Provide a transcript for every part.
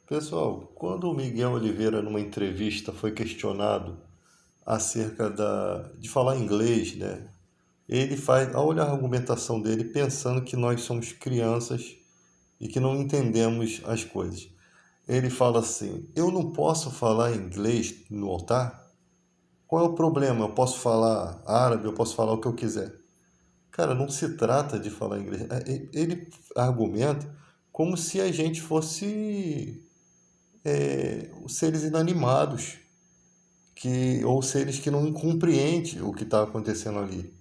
Pessoal, quando o Miguel Oliveira, numa entrevista, foi questionado acerca de falar inglês, né? Ele faz, olha a argumentação dele, pensando que nós somos crianças e que não entendemos as coisas. Ele fala assim: eu não posso falar inglês no altar? Qual é o problema? Eu posso falar árabe, eu posso falar o que eu quiser. Cara, não se trata de falar inglês. Ele argumenta como se a gente fosse os seres inanimados, ou seres que não compreendem o que está acontecendo ali.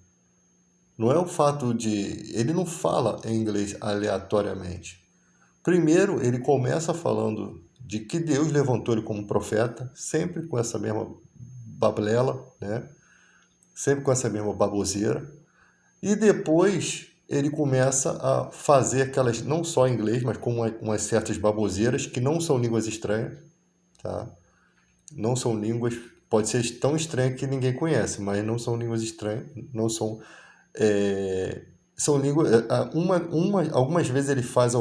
Não é o fato de. Ele não fala em inglês aleatoriamente. Primeiro, ele começa falando de que Deus levantou ele como profeta, sempre com essa mesma bablela, né? Sempre com essa mesma baboseira. E depois ele começa a fazer aquelas, não só em inglês, mas com umas certas baboseiras que não são línguas estranhas, tá? Não são línguas, pode ser tão estranha que ninguém conhece, mas não são línguas estranhas, não são, são línguas, algumas vezes ele fala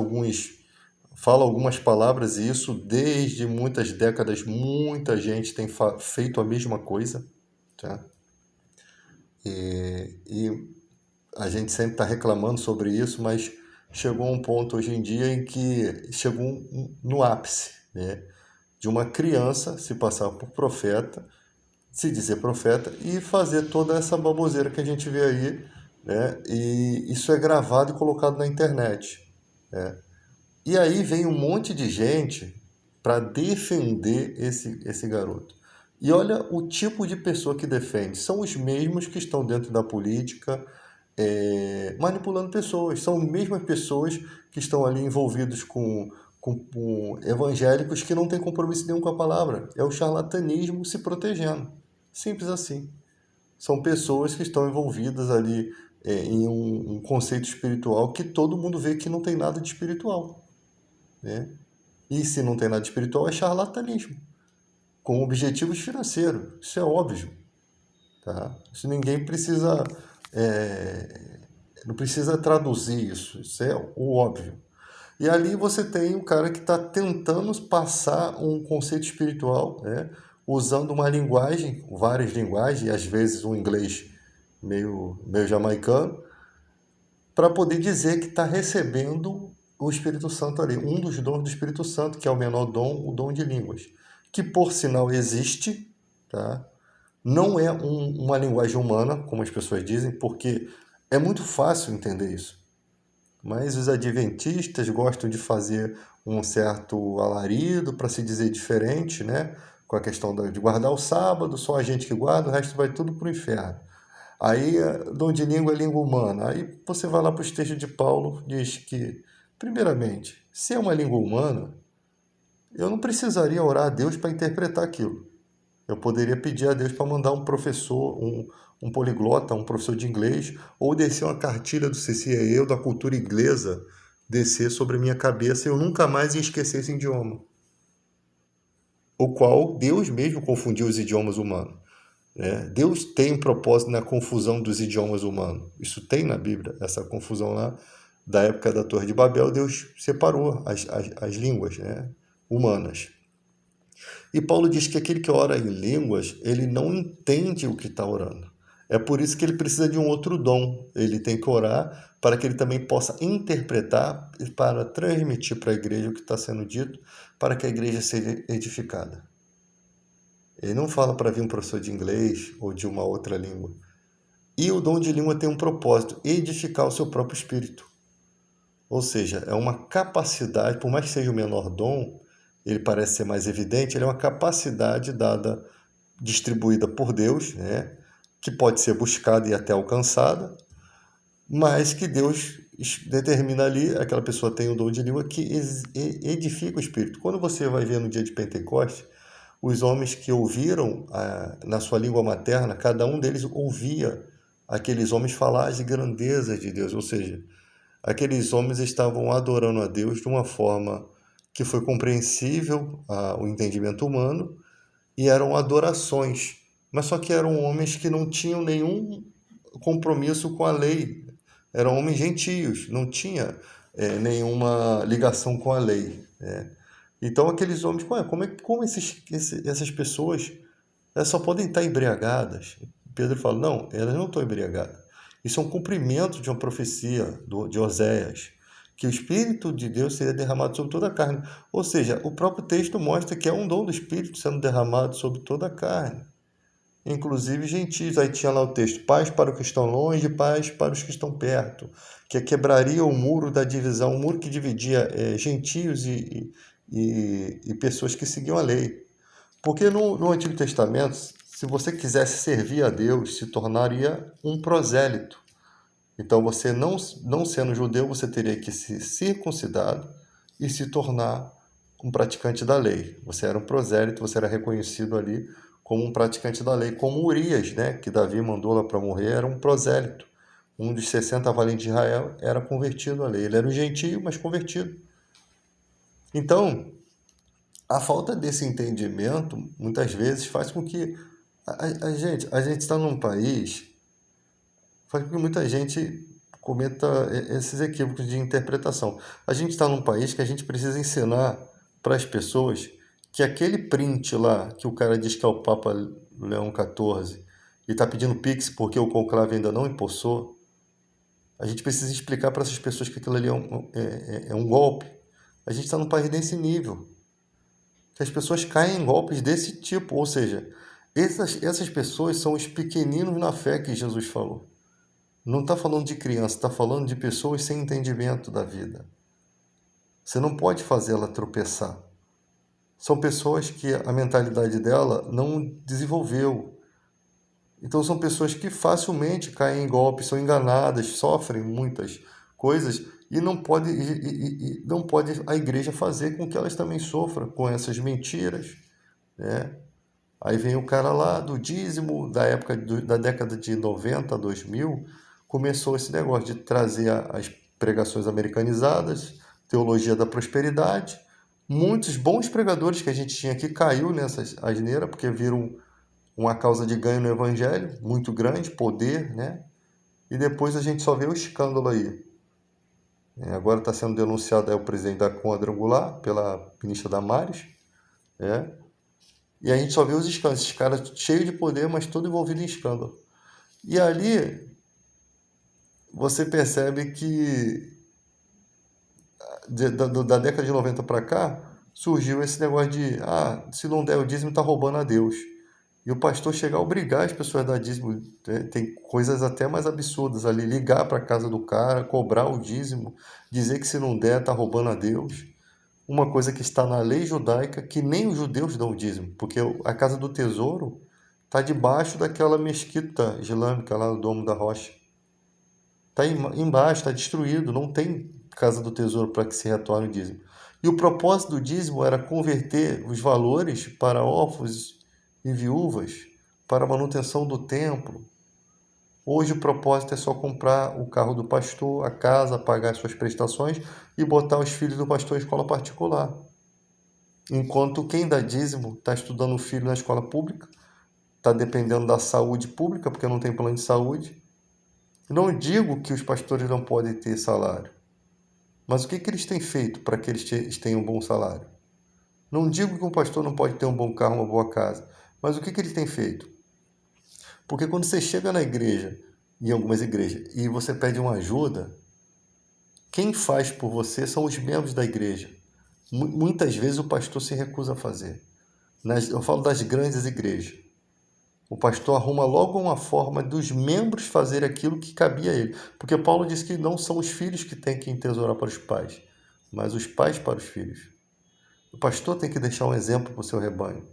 algumas palavras e isso desde muitas décadas, muita gente tem feito a mesma coisa, tá? E a gente sempre está reclamando sobre isso, mas chegou um ponto hoje em dia em que chegou no ápice, né? De uma criança se passar por profeta, se dizer profeta e fazer toda essa baboseira que a gente vê aí, né? E isso é gravado e colocado na internet, né? E aí vem um monte de gente para defender esse garoto. E olha o tipo de pessoa que defende. São os mesmos que estão dentro da política, manipulando pessoas. São as mesmas pessoas que estão ali envolvidos com evangélicos que não têm compromisso nenhum com a palavra. É o charlatanismo se protegendo. Simples assim. São pessoas que estão envolvidas ali em um conceito espiritual que todo mundo vê que não tem nada de espiritual, né? E se não tem nada de espiritual, é charlatanismo, com objetivos financeiros. Isso é óbvio, tá? Isso ninguém precisa, não precisa traduzir isso. Isso é o óbvio. E ali você tem o cara que está tentando passar um conceito espiritual, né? Usando uma linguagem, várias linguagens, e às vezes um inglês meio jamaicano, para poder dizer que está recebendo o Espírito Santo ali, um dos dons do Espírito Santo, que é o menor dom, o dom de línguas, que por sinal existe, tá? Não é uma linguagem humana, como as pessoas dizem, porque é muito fácil entender isso. Mas os adventistas gostam de fazer um certo alarido para se dizer diferente, né? Com a questão de guardar o sábado, só a gente que guarda, o resto vai tudo para o inferno. Aí, dom de língua é língua humana. Aí você vai lá para os textos de Paulo, diz que, primeiramente, se é uma língua humana, eu não precisaria orar a Deus para interpretar aquilo. Eu poderia pedir a Deus para mandar um professor, um poliglota, um professor de inglês, ou descer uma cartilha do CCIE, da cultura inglesa, descer sobre a minha cabeça e eu nunca mais ia esquecer esse idioma. O qual Deus mesmo confundiu os idiomas humanos, né? Deus tem um propósito na confusão dos idiomas humanos. Isso tem na Bíblia, essa confusão lá da época da Torre de Babel, Deus separou as línguas, né, humanas. E Paulo diz que aquele que ora em línguas, ele não entende o que está orando. É por isso que ele precisa de um outro dom. Ele tem que orar para que ele também possa interpretar e para transmitir para a igreja o que está sendo dito, para que a igreja seja edificada. Ele não fala para vir um professor de inglês ou de uma outra língua. E o dom de língua tem um propósito, edificar o seu próprio espírito. Ou seja, é uma capacidade, por mais que seja o menor dom, ele parece ser mais evidente, ele é uma capacidade dada, distribuída por Deus, né? Que pode ser buscada e até alcançada, mas que Deus determina ali, aquela pessoa tem o dom de língua que edifica o espírito. Quando você vai ver no dia de Pentecostes, os homens que ouviram na sua língua materna, cada um deles ouvia aqueles homens falar as grandezas de Deus, ou seja, aqueles homens estavam adorando a Deus de uma forma que foi compreensível ao entendimento humano e eram adorações, mas só que eram homens que não tinham nenhum compromisso com a lei, eram homens gentios, não tinha nenhuma ligação com a lei, né? Então aqueles homens, ué, como essas pessoas elas só podem estar embriagadas? Pedro fala, não, elas não estão embriagadas. Isso é um cumprimento de uma profecia de Oséias, que o Espírito de Deus seria derramado sobre toda a carne. Ou seja, o próprio texto mostra que é um dom do Espírito sendo derramado sobre toda a carne, inclusive gentios. Aí tinha lá o texto, paz para os que estão longe, paz para os que estão perto, que quebraria o muro da divisão, o muro que dividia gentios e pessoas que seguiam a lei. Porque no Antigo Testamento, se você quisesse servir a Deus, se tornaria um prosélito. Então, você não sendo judeu, você teria que se circuncidar e se tornar um praticante da lei. Você era um prosélito, você era reconhecido ali como um praticante da lei, como Urias, né, que Davi mandou lá para morrer, era um prosélito. Um dos 60 valentes de Israel era convertido à lei. Ele era um gentio, mas convertido. Então, a falta desse entendimento, muitas vezes, faz com que a gente está num país, faz com que muita gente cometa esses equívocos de interpretação. A gente está num país que a gente precisa ensinar para as pessoas que aquele print lá, que o cara diz que é o Papa Leão XIV, e está pedindo Pix porque o conclave ainda não empossou, a gente precisa explicar para essas pessoas que aquilo ali é um golpe. A gente está num país desse nível, que as pessoas caem em golpes desse tipo. Ou seja, essas pessoas são os pequeninos na fé que Jesus falou. Não está falando de criança, está falando de pessoas sem entendimento da vida. Você não pode fazer ela tropeçar. São pessoas que a mentalidade dela não desenvolveu. Então são pessoas que facilmente caem em golpes, são enganadas, sofrem muitas coisas e não pode a igreja fazer com que elas também sofram com essas mentiras, né? Aí vem o cara lá do dízimo, da época da década de 90 a 2000, começou esse negócio de trazer as pregações americanizadas, teologia da prosperidade. Muitos bons pregadores que a gente tinha aqui caiu nessa asneira, porque viram uma causa de ganho no evangelho muito grande, poder, né? E depois a gente só vê o escândalo aí. Agora está sendo denunciado aí o presidente da Quadrangular pela ministra Damares, né? E a gente só vê os escândalos, esses caras cheios de poder, mas todo envolvido em escândalo. E ali você percebe que da década de 90 para cá surgiu esse negócio de se não der o dízimo está roubando a Deus. E o pastor chegar a obrigar as pessoas a dar dízimo, né? Tem coisas até mais absurdas ali, ligar para a casa do cara, cobrar o dízimo, dizer que se não der está roubando a Deus. Uma coisa que está na lei judaica, que nem os judeus dão o dízimo, porque a casa do tesouro está debaixo daquela mesquita islâmica lá no Domo da Rocha. Está embaixo, está destruído, não tem casa do tesouro para que se retorne o dízimo. E o propósito do dízimo era converter os valores para órfãos e viúvas, para a manutenção do templo. Hoje o propósito é só comprar o carro do pastor, a casa, pagar as suas prestações e botar os filhos do pastor em escola particular. Enquanto quem dá dízimo está estudando o filho na escola pública, está dependendo da saúde pública, porque não tem plano de saúde. Não digo que os pastores não podem ter salário, mas o que eles têm feito para que eles tenham um bom salário? Não digo que um pastor não pode ter um bom carro, uma boa casa, mas o que eles têm feito? Porque quando você chega na igreja, em algumas igrejas, e você pede uma ajuda, quem faz por você são os membros da igreja. Muitas vezes o pastor se recusa a fazer. Eu falo das grandes igrejas. O pastor arruma logo uma forma dos membros fazer aquilo que cabia a ele. Porque Paulo diz que não são os filhos que têm que entesourar para os pais, mas os pais para os filhos. O pastor tem que deixar um exemplo para o seu rebanho,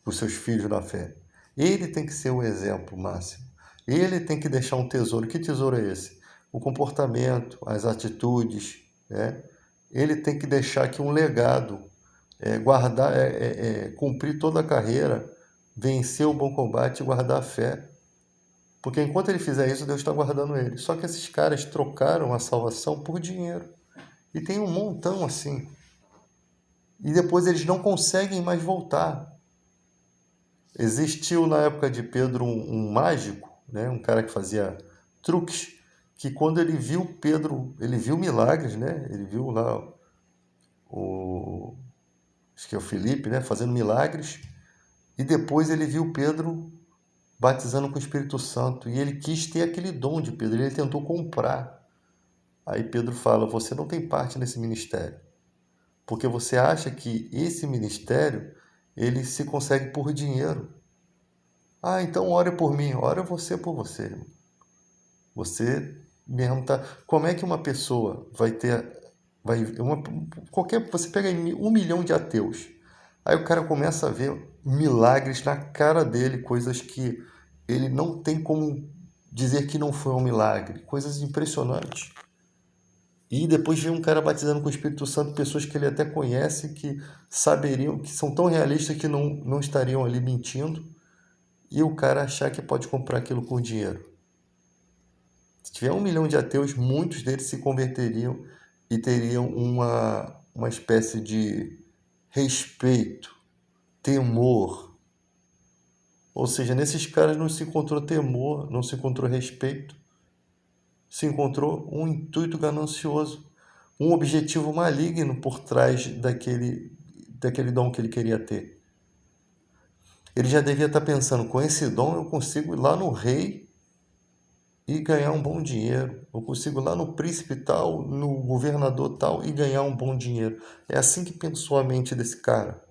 para os seus filhos na fé. Ele tem que ser o exemplo máximo. Ele tem que deixar um tesouro. Que tesouro é esse? O comportamento, as atitudes, né? Ele tem que deixar aqui um legado, guardar, cumprir toda a carreira, vencer o bom combate e guardar a fé. Porque enquanto ele fizer isso, Deus está guardando ele. Só que esses caras trocaram a salvação por dinheiro. E tem um montão assim. E depois eles não conseguem mais voltar. Existiu na época de Pedro um mágico, né? Um cara que fazia truques, que quando ele viu Pedro, ele viu milagres, né? Ele viu lá o acho que é o Felipe, né, fazendo milagres, e depois ele viu Pedro batizando com o Espírito Santo, e ele quis ter aquele dom de Pedro, ele tentou comprar. Aí Pedro fala: você não tem parte nesse ministério, porque você acha que esse ministério ele se consegue por dinheiro. Ah, então ore por mim, ora você por você. Você mesmo tá. Como é que uma pessoa vai ter, você pega aí 1 milhão de ateus, aí o cara começa a ver milagres na cara dele, coisas que ele não tem como dizer que não foi um milagre, coisas impressionantes. E depois vem um cara batizando com o Espírito Santo, pessoas que ele até conhece, que saberiam, que são tão realistas que não estariam ali mentindo, e o cara achar que pode comprar aquilo com dinheiro. Se tiver 1 milhão de ateus, muitos deles se converteriam e teriam uma espécie de respeito, temor. Ou seja, nesses caras não se encontrou temor, não se encontrou respeito, se encontrou um intuito ganancioso, um objetivo maligno por trás daquele dom que ele queria ter. Ele já devia estar pensando: com esse dom eu consigo ir lá no rei e ganhar um bom dinheiro. Eu consigo ir lá no príncipe tal, no governador tal e ganhar um bom dinheiro. É assim que pensou a mente desse cara.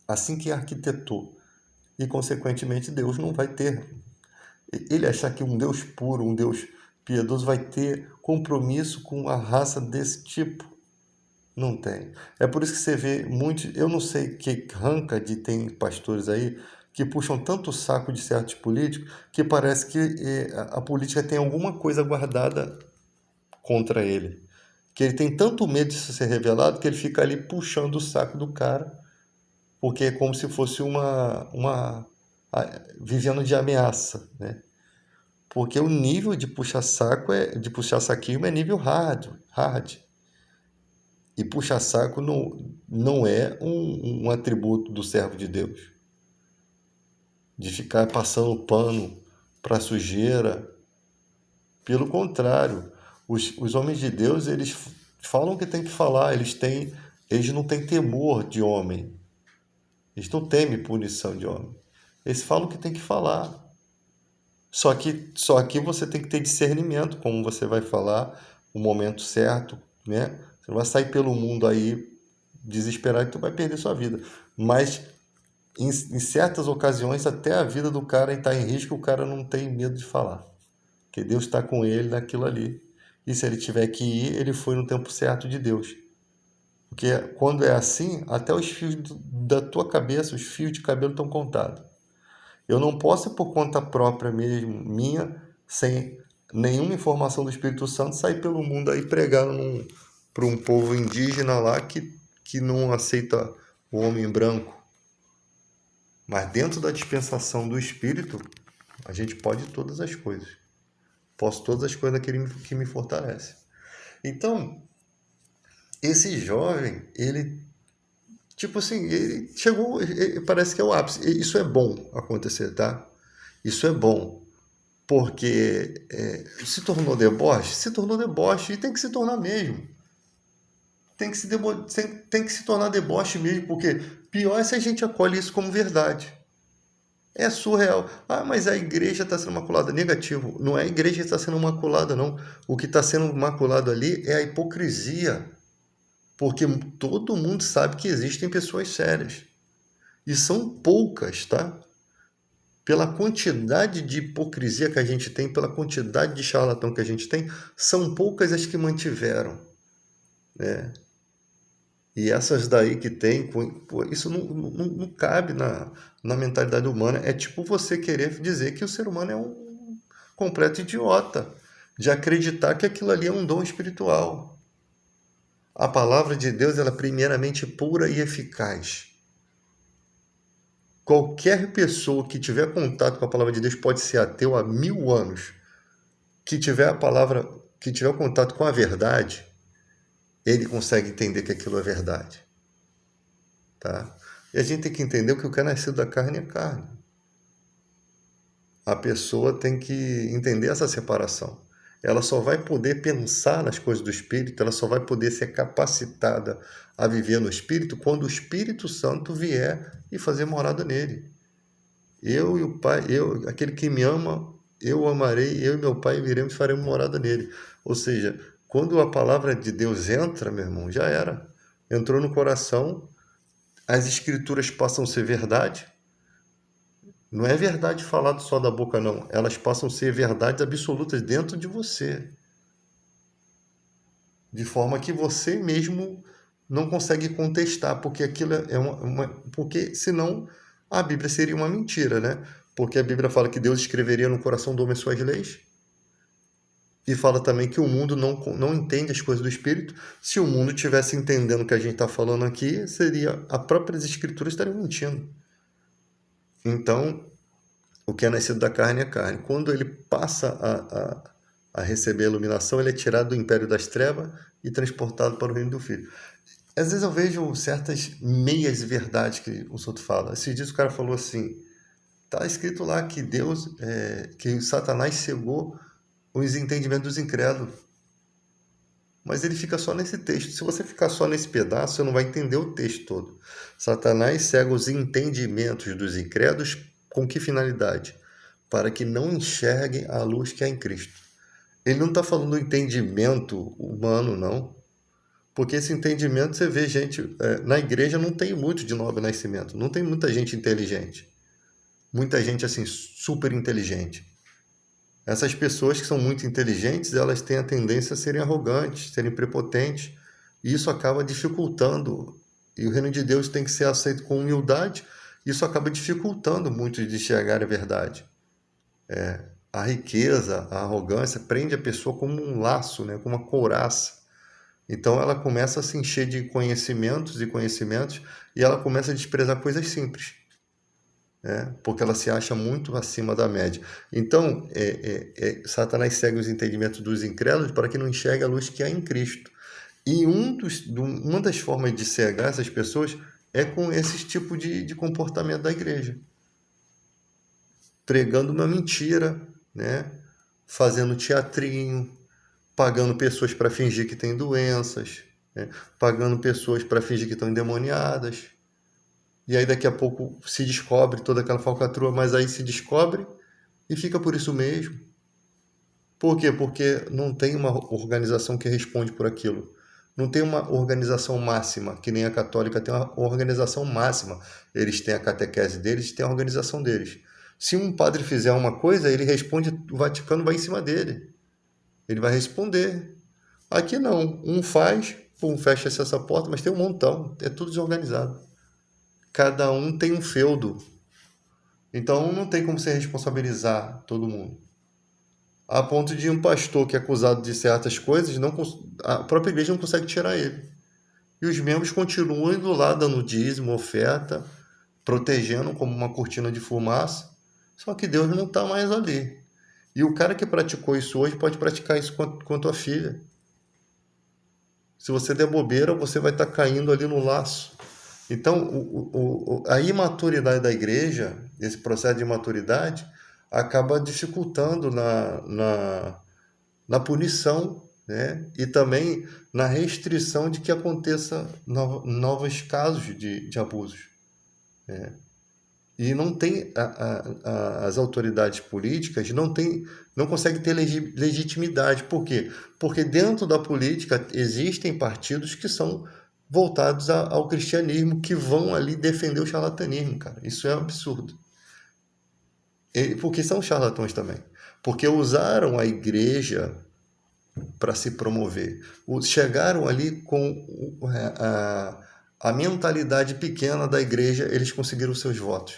Assim que arquitetou. E, consequentemente, Deus não vai ter. Ele achar que um Deus puro, um Deus piedoso vai ter compromisso com a raça desse tipo. Não tem. É por isso que você vê muitos. Eu não sei que ranca de tem pastores aí que puxam tanto o saco de certos políticos que parece que a política tem alguma coisa guardada contra ele. Que ele tem tanto medo de ser revelado que ele fica ali puxando o saco do cara, porque é como se fosse vivendo de ameaça, né? Porque o nível de puxar saco de puxar saquismo é nível hard. E puxar saco não é um atributo do servo de Deus. De ficar passando pano para sujeira. Pelo contrário, os homens de Deus, eles falam o que tem que falar, eles não têm temor de homem. Eles não temem punição de homem. Eles falam o que tem que falar. Só que você tem que ter discernimento como você vai falar, o momento certo, né? Você não vai sair pelo mundo aí desesperado e tu vai perder sua vida. Mas em certas ocasiões até a vida do cara está em risco, o cara não tem medo de falar. Porque Deus está com ele naquilo ali. E se ele tiver que ir, ele foi no tempo certo de Deus. Porque quando é assim, até os fios da tua cabeça, os fios de cabelo estão contados. Eu não posso, por conta própria mesmo, minha, sem nenhuma informação do Espírito Santo, sair pelo mundo aí pregar para um povo indígena lá que não aceita o homem branco. Mas dentro da dispensação do Espírito, a gente pode todas as coisas. Posso todas as coisas daquele que me fortalece. Então, esse jovem, ele, tipo assim, ele chegou, parece que é o ápice. Isso é bom acontecer, tá? Isso é bom. Porque se tornou deboche e tem que se tornar mesmo. Tem que se tornar deboche mesmo, porque pior é se a gente acolhe isso como verdade. É surreal. Ah, mas a igreja está sendo maculada. Negativo. Não é a igreja que está sendo maculada, não. O que está sendo maculado ali é a hipocrisia. Porque todo mundo sabe que existem pessoas sérias. E são poucas, tá? Pela quantidade de hipocrisia que a gente tem, pela quantidade de charlatão que a gente tem, são poucas as que mantiveram, né? E essas daí que tem, pô, isso não cabe na mentalidade humana. É tipo você querer dizer que o ser humano é um completo idiota, de acreditar que aquilo ali é um dom espiritual. A palavra de Deus, ela é primeiramente pura e eficaz. Qualquer pessoa que tiver contato com a palavra de Deus pode ser ateu há 1000 anos. Que tiver contato com a verdade, ele consegue entender que aquilo é verdade. Tá? E a gente tem que entender que o que é nascido da carne é carne. A pessoa tem que entender essa separação. ela só vai poder pensar nas coisas do Espírito, ela só vai poder ser capacitada a viver no Espírito quando o Espírito Santo vier e fazer morada nele. Eu e o Pai, aquele que me ama, eu o amarei, eu e meu Pai viremos e faremos morada nele. Ou seja, quando a palavra de Deus entra, meu irmão, já era. Entrou no coração, as escrituras passam a ser verdade. Não é verdade falado só da boca, não. Elas passam a ser verdades absolutas dentro de você. De forma que você mesmo não consegue contestar, porque aquilo é porque senão a Bíblia seria uma mentira, né? Porque a Bíblia fala que Deus escreveria no coração do homem suas leis. E fala também que o mundo não entende as coisas do Espírito. Se o mundo tivesse entendendo o que a gente está falando aqui, seria as próprias escrituras estariam mentindo. Então, o que é nascido da carne é carne. Quando ele passa a receber a iluminação, ele é tirado do império das trevas e transportado para o reino do Filho. Às vezes eu vejo certas meias verdades que o Souto fala. Esses dias o cara falou assim, tá escrito lá que Deus, que Satanás cegou os entendimentos dos incrédulos. Mas ele fica só nesse texto. Se você ficar só nesse pedaço, você não vai entender o texto todo. Satanás cega os entendimentos dos incrédulos com que finalidade? Para que não enxerguem a luz que há em Cristo. Ele não está falando do entendimento humano, não. Porque esse entendimento, você vê gente... na igreja não tem muito de novo nascimento. Não tem muita gente inteligente. Muita gente, assim, super inteligente. Essas pessoas que são muito inteligentes, elas têm a tendência a serem arrogantes, serem prepotentes. E isso acaba dificultando. E o reino de Deus tem que ser aceito com humildade. Isso acaba dificultando muito de enxergar a verdade. A riqueza, a arrogância, prende a pessoa como um laço, né? Como uma couraça. Então ela começa a se encher de conhecimentos e conhecimentos e ela começa a desprezar coisas simples. Porque ela se acha muito acima da média. Então, Satanás cega os entendimentos dos incrédulos para que não enxergue a luz que há em Cristo. E uma das formas de cegar essas pessoas é com esse tipo de comportamento da igreja. Pregando uma mentira, né? Fazendo teatrinho, pagando pessoas para fingir que têm doenças, né? Pagando pessoas para fingir que estão endemoniadas. E aí daqui a pouco se descobre toda aquela falcatrua, mas aí se descobre e fica por isso mesmo. Por quê? Porque não tem uma organização que responde por aquilo. Não tem uma organização máxima, que nem a católica tem uma organização máxima. Eles têm a catequese deles, têm a organização deles. Se um padre fizer uma coisa, ele responde, o Vaticano vai em cima dele. Ele vai responder. Aqui não. Um faz, fecha-se essa porta, mas tem um montão. É tudo desorganizado. Cada um tem um feudo. Então não tem como você responsabilizar todo mundo. A ponto de um pastor que é acusado de certas coisas, a própria igreja não consegue tirar ele. E os membros continuam indo lá, dando dízimo, oferta, protegendo como uma cortina de fumaça. Só que Deus não está mais ali. E o cara que praticou isso hoje pode praticar isso com a tua filha. Se você der bobeira, você vai estar caindo ali no laço. Então, a imaturidade da igreja, esse processo de imaturidade, acaba dificultando na punição, né? E também na restrição de que aconteça novos casos de abusos. Né? E não tem as autoridades políticas não conseguem ter legitimidade. Por quê? Porque dentro da política existem partidos que são voltados ao cristianismo, que vão ali defender o charlatanismo, cara. Isso é um absurdo. Porque são charlatões também. Porque usaram a igreja para se promover. Chegaram ali com a mentalidade pequena da igreja, eles conseguiram os seus votos.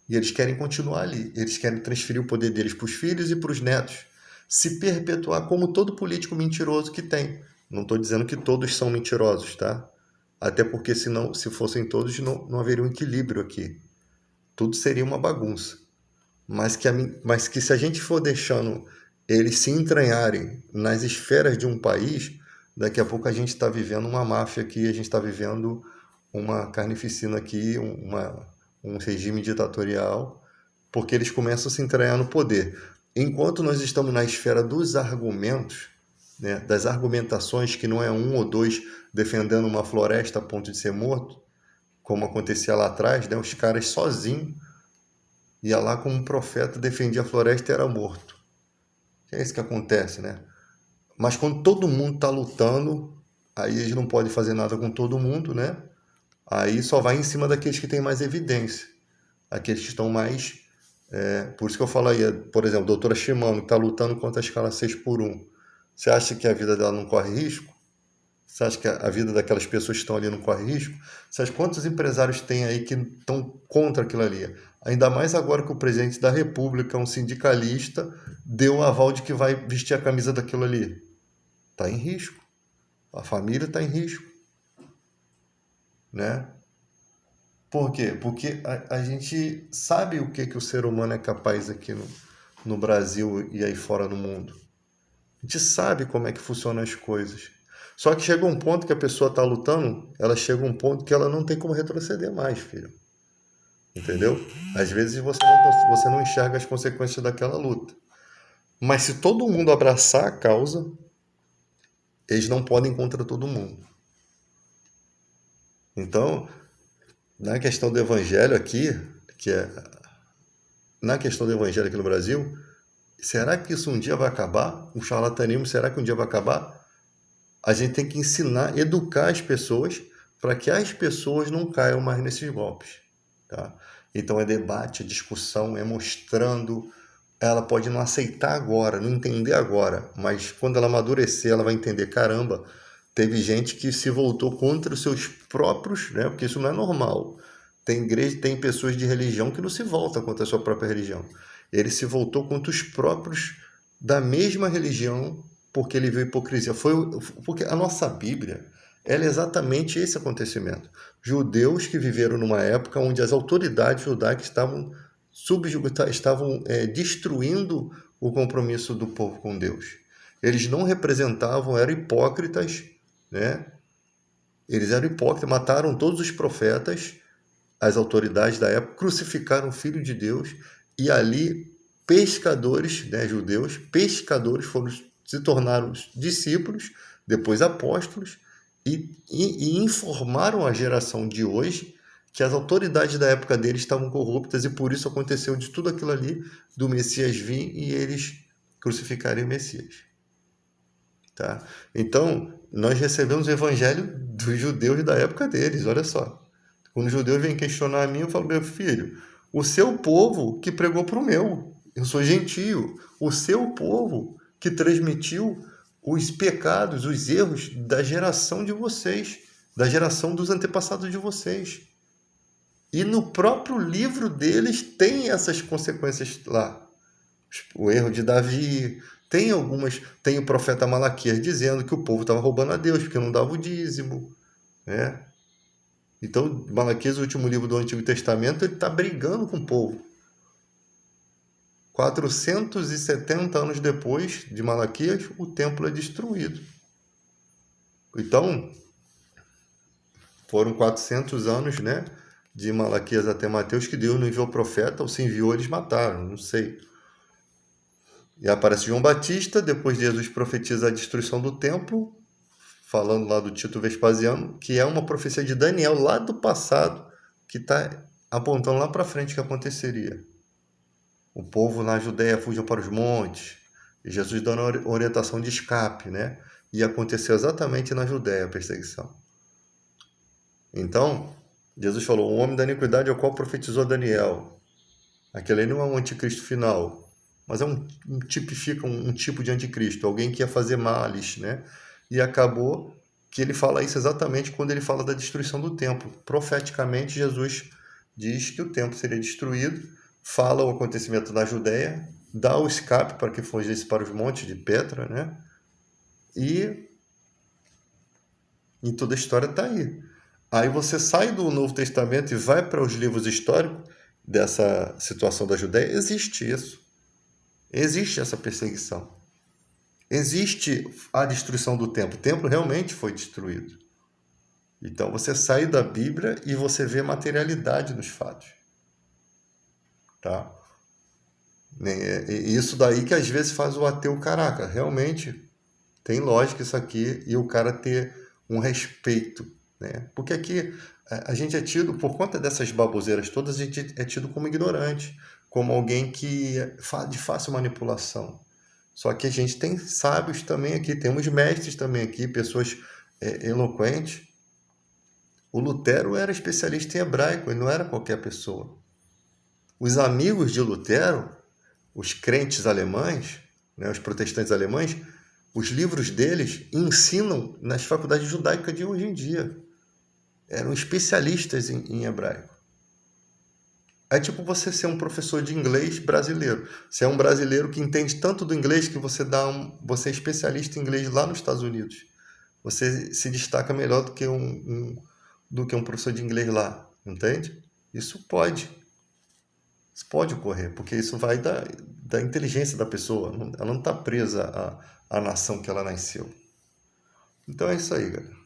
E eles querem continuar ali. Eles querem transferir o poder deles para os filhos e para os netos. Se perpetuar como todo político mentiroso que tem. Não estou dizendo que todos são mentirosos, tá? Até porque se fossem todos, não haveria um equilíbrio aqui. Tudo seria uma bagunça. Mas que se a gente for deixando eles se entranharem nas esferas de um país, daqui a pouco a gente está vivendo uma máfia aqui, a gente está vivendo uma carnificina aqui, um regime ditatorial, porque eles começam a se entranhar no poder. enquanto nós estamos na esfera dos argumentos, né, das argumentações, que não é um ou dois defendendo uma floresta a ponto de ser morto, como acontecia lá atrás, né, os caras sozinhos ia lá como um profeta, defendia a floresta e era morto. É isso que acontece, né? Mas quando todo mundo está lutando, aí eles não podem fazer nada com todo mundo, né? Aí só vai em cima daqueles que têm mais evidência, aqueles que estão mais... por isso que eu falo aí, por exemplo, a doutora Shimano, que está lutando contra a escala 6x1. Você acha que a vida dela não corre risco? Você acha que a vida daquelas pessoas que estão ali não corre risco? Você acha quantos empresários tem aí que estão contra aquilo ali? Ainda mais agora que o presidente da República, um sindicalista, deu o aval de que vai vestir a camisa daquilo ali. Está em risco. A família está em risco, né? Por quê? Porque a gente sabe o que o ser humano é capaz aqui no Brasil e aí fora no mundo. A gente sabe como é que funcionam as coisas. Só que chega um ponto que a pessoa está lutando, ela chega a um ponto que ela não tem como retroceder mais, filho. Entendeu? Às vezes você não enxerga as consequências daquela luta. Mas se todo mundo abraçar a causa, eles não podem contra todo mundo. Então, na questão do evangelho aqui, na questão do evangelho aqui no Brasil, será que isso um dia vai acabar? O charlatanismo, será que um dia vai acabar? A gente tem que ensinar, educar as pessoas para que as pessoas não caiam mais nesses golpes. Tá? Então é debate, é discussão, é mostrando. Ela pode não aceitar agora, não entender agora, mas quando ela amadurecer, ela vai entender, caramba, teve gente que se voltou contra os seus próprios, né? Porque isso não é normal. Tem igreja, tem pessoas de religião que não se voltam contra a sua própria religião. Ele se voltou contra os próprios da mesma religião porque ele viu hipocrisia. Porque a nossa Bíblia, ela é exatamente esse acontecimento. Judeus que viveram numa época onde as autoridades judaicas estavam destruindo o compromisso do povo com Deus. Eles não representavam, eram hipócritas, né? Eles eram hipócritas, mataram todos os profetas, as autoridades da época, crucificaram o Filho de Deus e ali pescadores, né, judeus, pescadores se tornaram discípulos, depois apóstolos, e informaram a geração de hoje que as autoridades da época deles estavam corruptas e por isso aconteceu de tudo aquilo ali do Messias vir e eles crucificarem o Messias. Tá? Então, nós recebemos o evangelho dos judeus da época deles, olha só. Quando os judeus vêm questionar a mim, eu falo, meu filho, o seu povo que pregou para o meu, eu sou gentio, o seu povo que transmitiu os pecados, os erros da geração de vocês, da geração dos antepassados de vocês. E no próprio livro deles tem essas consequências lá. O erro de Davi, tem o profeta Malaquias dizendo que o povo estava roubando a Deus porque não dava o dízimo, né? Então, Malaquias, o último livro do Antigo Testamento, ele está brigando com o povo. 470 anos depois de Malaquias, o templo é destruído. Então, foram 400 anos, né, de Malaquias até Mateus, que Deus não enviou profeta, ou se enviou, eles mataram, não sei. E aparece João Batista, depois Jesus profetiza a destruição do templo, falando lá do Tito Vespasiano, que é uma profecia de Daniel lá do passado, que está apontando lá para frente o que aconteceria. O povo na Judéia fugiu para os montes, e Jesus dando orientação de escape, né? E aconteceu exatamente na Judéia a perseguição. Então, Jesus falou, o homem da iniquidade ao qual profetizou Daniel. Aquele não é um anticristo final, mas tipifica um tipo de anticristo, alguém que ia fazer males, né? E acabou que ele fala isso exatamente quando ele fala da destruição do templo. Profeticamente, Jesus diz que o templo seria destruído, fala o acontecimento na Judéia, dá o escape para que fugisse para os montes de Petra, né? E toda a história está aí. Aí você sai do Novo Testamento e vai para os livros históricos dessa situação da Judéia, existe isso. Existe essa perseguição. Existe a destruição do templo. O templo realmente foi destruído. Então você sai da Bíblia e você vê materialidade dos fatos. Tá? né? E isso daí que às vezes faz o ateu, caraca, realmente tem lógica isso aqui, e o cara ter um respeito, né? Porque aqui a gente é tido, por conta dessas baboseiras todas, a gente é tido como ignorante, como alguém que de fácil manipulação. Só que a gente tem sábios também aqui, temos mestres também aqui, pessoas eloquentes. O Lutero era especialista em hebraico, ele não era qualquer pessoa. Os amigos de Lutero, os crentes alemães, né, os protestantes alemães, os livros deles ensinam nas faculdades judaicas de hoje em dia. Eram especialistas em hebraico. É tipo você ser um professor de inglês brasileiro. Você é um brasileiro que entende tanto do inglês que você é especialista em inglês lá nos Estados Unidos. Você se destaca melhor do que um professor de inglês lá, entende? Isso pode. Isso pode ocorrer, porque isso vai da inteligência da pessoa. Ela não está presa à nação que ela nasceu. Então é isso aí, galera.